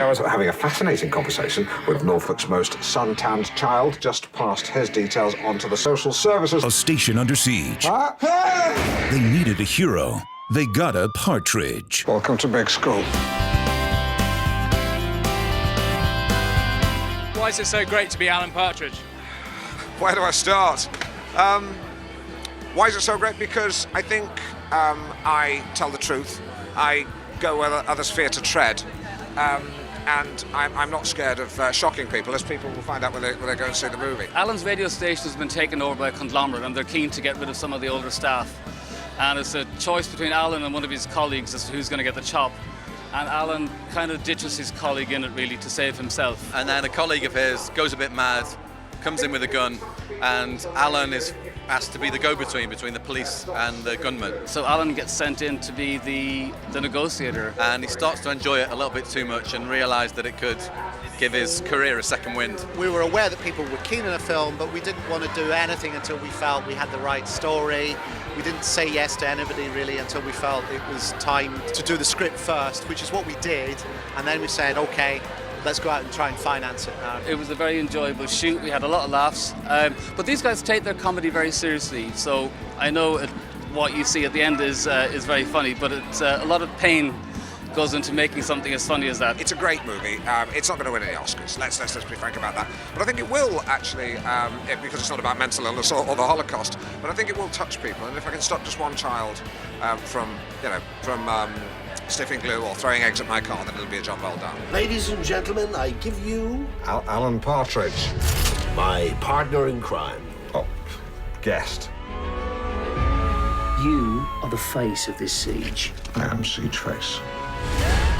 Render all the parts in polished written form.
I was having a fascinating conversation with Norfolk's most sun-tanned child, just passed his details on to the social services. A station under siege. They needed a hero. They got a Partridge. Welcome to big school. Why is it so great to be Alan Partridge? Where do I start? Why is it so great? Because I think I tell the truth. I go where others fear to tread. And I'm not scared of shocking people, as people will find out when they go and see the movie. Alan's radio station has been taken over by a conglomerate, and they're keen to get rid of some of the older staff. And it's a choice between Alan and one of his colleagues as to who's going to get the chop. And Alan kind of ditches his colleague in it, really, to save himself. And then a colleague of his goes a bit mad, comes in with a gun, and Alan is asked to be the go-between between the police and the gunman. So Alan gets sent in to be the negotiator. And he starts to enjoy it a little bit too much and realise that it could give his career a second wind. We were aware that people were keen on a film, but we didn't want to do anything until we felt we had the right story. We didn't say yes to anybody really until we felt it was time to do the script first, which is what we did. And then we said, okay, let's go out and try and finance it now. It was a very enjoyable shoot. We had a lot of laughs. But these guys take their comedy very seriously. So I know what you see at the end is very funny, but it's a lot of pain goes into making something as funny as that. It's a great movie. It's not going to win any Oscars. Let's be frank about that. But I think it will actually, because it's not about mental illness or the Holocaust. But I think it will touch people. And if I can stop just one child from sniffing glue or throwing eggs at my car, then it'll be a job well done. Ladies and gentlemen, I give you Alan Partridge, my partner in crime. Oh, guest. You are the face of this siege. I am Siege Face.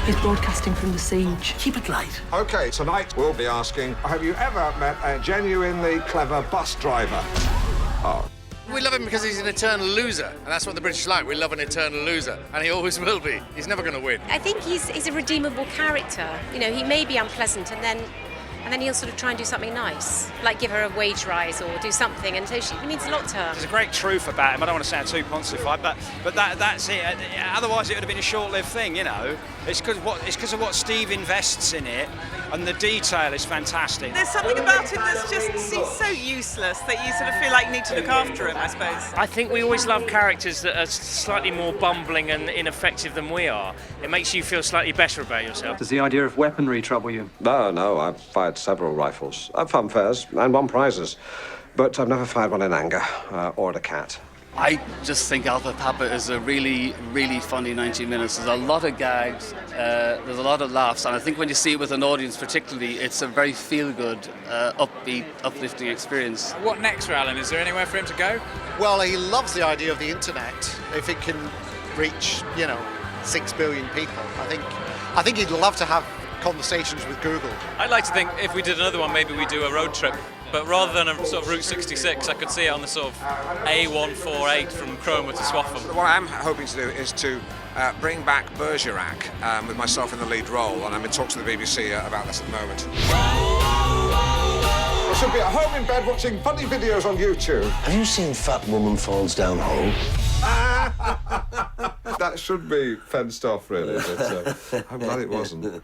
He's broadcasting from the siege. Keep it light. OK, tonight we'll be asking, have you ever met a genuinely clever bus driver? Oh. We love him because he's an eternal loser, and that's what the British like. We love an eternal loser, and he always will be. He's never going to win. I think he's a redeemable character. You know, he may be unpleasant, and then he'll sort of try and do something nice, like give her a wage rise or do something, and so he means a lot to her. There's a great truth about him. I don't want to sound too pontified, but that's it. Otherwise, it would have been a short-lived thing, you know. It's because of what Steve invests in it, and the detail is fantastic. There's something about him that's just seems so useless that you sort of feel like you need to look after him, I suppose. I think we always love characters that are slightly more bumbling and ineffective than we are. It makes you feel slightly better about yourself. Does the idea of weaponry trouble you? No, I've fired several rifles. Fun fairs and won prizes. But I've never fired one in anger or at a cat. I just think Alpha Papa is a really, really funny 90 minutes. There's a lot of gags, there's a lot of laughs, and I think when you see it with an audience particularly, it's a very feel-good, upbeat, uplifting experience. What next for Alan? Is there anywhere for him to go? Well, he loves the idea of the internet. If it can reach, 6 billion people, I think he'd love to have conversations with Google. I'd like to think if we did another one, maybe we do a road trip. But rather than a sort of Route 66, I could see it on the sort of A148 from Cromer to Swaffham. What I'm hoping to do is to bring back Bergerac with myself in the lead role, and I'm in talks with the BBC about this at the moment. I should be at home in bed watching funny videos on YouTube. Have you seen Fat Woman Falls Down Hole? That should be fenced off, really, but I'm glad it wasn't.